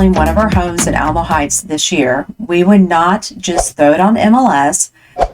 selling one of our homes in Alamo Heights this year, we would not just throw it on MLS,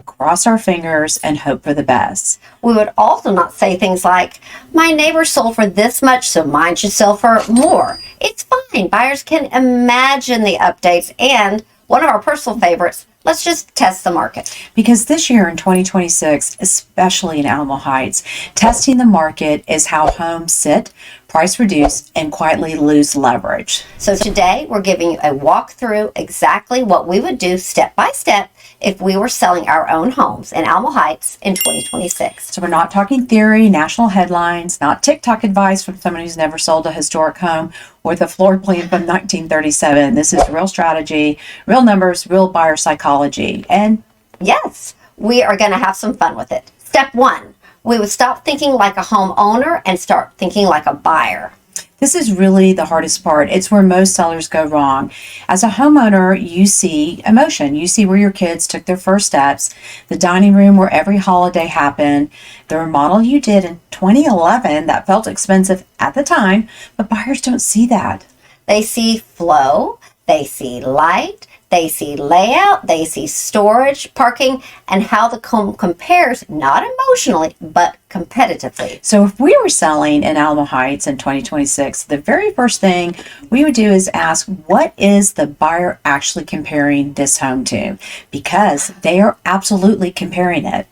cross our fingers, and hope for the best. We would also not say things like, my neighbor sold for this much, so mine should sell for more. It's fine. Buyers can imagine the updates, and one of our personal favorites, let's just test the market. Because this year in 2026, especially in Alamo Heights, testing the market is how homes sit, price reduce, and quietly lose leverage. So today we're giving you a walkthrough exactly what we would do step by step if we were selling our own homes in Alamo Heights in 2026. So we're not talking theory, national headlines, not TikTok advice from someone who's never sold a historic home or the floor plan from 1937. This is real strategy, real numbers, real buyer psychology. And yes, we are going to have some fun with it. Step 1, we would stop thinking like a homeowner and start thinking like a buyer. this is really the hardest part. It's where most sellers go wrong. As a homeowner, you see emotion. You see where your kids took their first steps, the dining room where every holiday happened, the remodel you did in 2011 that felt expensive at the time, but buyers don't see that. They see flow, they see light, they see layout, they see storage, parking, and how the home compares, not emotionally, but competitively. So if we were selling in Alamo Heights in 2026, the very first thing we would do is ask, what is the buyer actually comparing this home to? Because they are absolutely comparing it.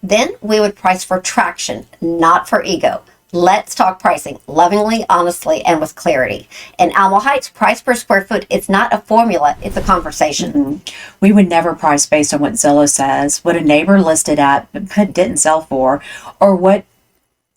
Then we would price for traction, not for ego. Let's talk pricing, lovingly, honestly, and with clarity. In Alamo Heights, price per square foot is not a formula, it's a conversation. Mm-hmm. We would never price based on what Zillow says, what a neighbor listed at but didn't sell for, or what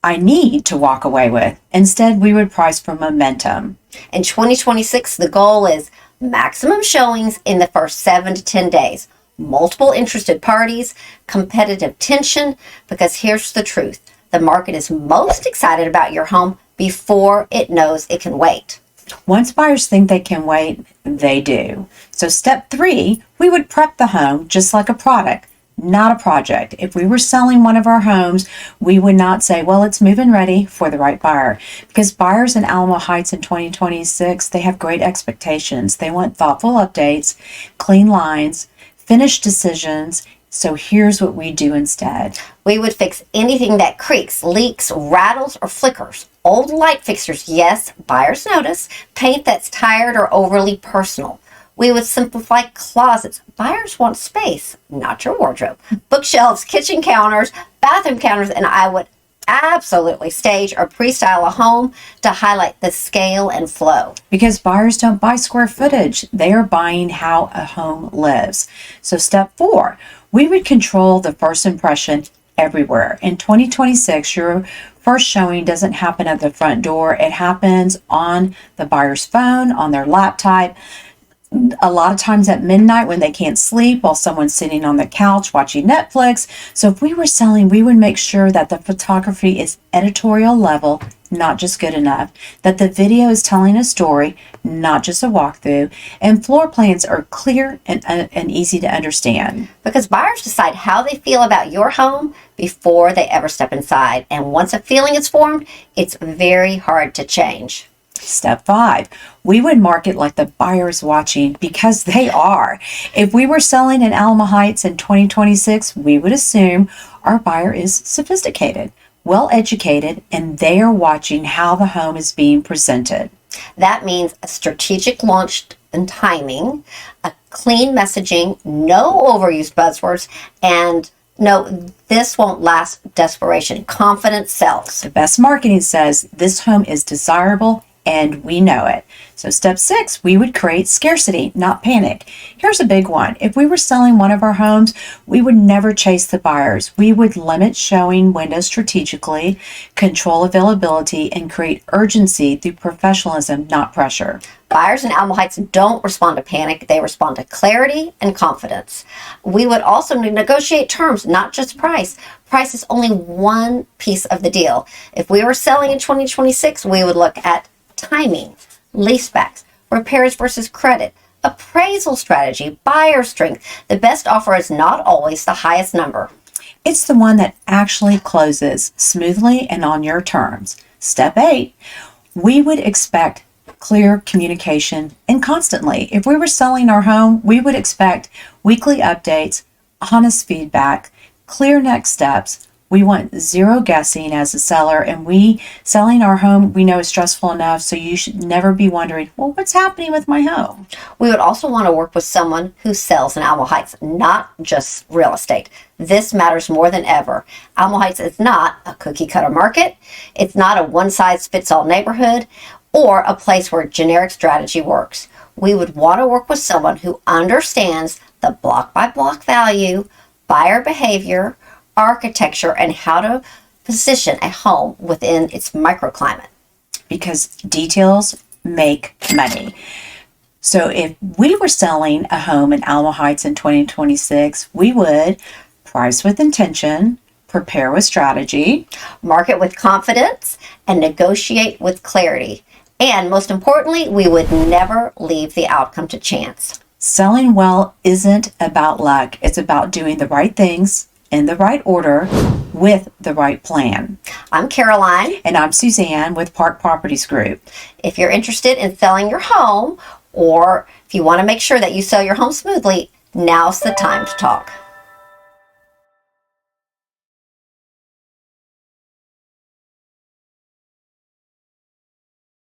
I need to walk away with. Instead, we would price for momentum. In 2026, the goal is maximum showings in the first 7 to 10 days, multiple interested parties, competitive tension, because here's the truth. The market is most excited about your home before it knows it can wait. Once buyers think they can wait, they do. So step 3, we would prep the home just like a product, not a project. If we were selling one of our homes, we would not say, well, it's move-in ready for the right buyer. Because buyers in Alamo Heights in 2026, they have great expectations. They want thoughtful updates, clean lines, finished decisions. So here's what we do instead. We would fix anything that creaks, leaks, rattles, or flickers. Old light fixtures, yes, buyers notice. Paint that's tired or overly personal. We would simplify closets. Buyers want space, not your wardrobe. Bookshelves, kitchen counters, bathroom counters, and I would absolutely stage or pre-style a home to highlight the scale and flow. Because buyers don't buy square footage. They are buying how a home lives. So step 4, we would control the first impression everywhere. In 2026, your first showing doesn't happen at the front door. It happens on the buyer's phone, on their laptop, a lot of times at midnight when they can't sleep while someone's sitting on the couch watching Netflix. So if we were selling, we would make sure that the photography is editorial level, not just good enough, that the video is telling a story, not just a walkthrough, and floor plans are clear and easy to understand. Because buyers decide how they feel about your home before they ever step inside. And once a feeling is formed, it's very hard to change. Step 5, we would market like the buyer is watching, because they are. If we were selling in Alamo Heights in 2026, we would assume our buyer is sophisticated, well educated, and they are watching how the home is being presented. That means a strategic launch and timing, a clean messaging, no overused buzzwords, and no, this won't last desperation. Confidence sells. The best marketing says this home is desirable, and we know it. So step 6, we would create scarcity, not panic. Here's a big one. If we were selling one of our homes, we would never chase the buyers. We would limit showing windows strategically, control availability, and create urgency through professionalism, not pressure. Buyers in Alamo Heights don't respond to panic. They respond to clarity and confidence. We would also negotiate terms, not just price. Price is only one piece of the deal. If we were selling in 2026, we would look at timing, leasebacks, repairs versus credit, appraisal strategy, buyer strength. The best offer is not always the highest number. It's the one that actually closes smoothly and on your terms. Step 8, we would expect clear communication, and constantly. If we were selling our home, we would expect weekly updates, honest feedback, clear next steps. We want zero guessing as a seller, and we selling our home we know is stressful enough, so you should never be wondering, well, what's happening with my home? We would also want to work with someone who sells in Alamo Heights, not just real estate. This matters more than ever. Alamo Heights is not a cookie cutter market. It's not a one size fits all neighborhood or a place where generic strategy works. We would want to work with someone who understands the block by block value, buyer behavior, architecture, and how to position a home within its microclimate. Because details make money. So if we were selling a home in Alamo Heights in 2026, we would price with intention, prepare with strategy, market with confidence, and negotiate with clarity. And most importantly, we would never leave the outcome to chance. Selling well isn't about luck. It's about doing the right things in the right order with the right plan. I'm Caroline. And I'm Suzanne with Park Properties Group. If you're interested in selling your home, or if you want to make sure that you sell your home smoothly, now's the time to talk.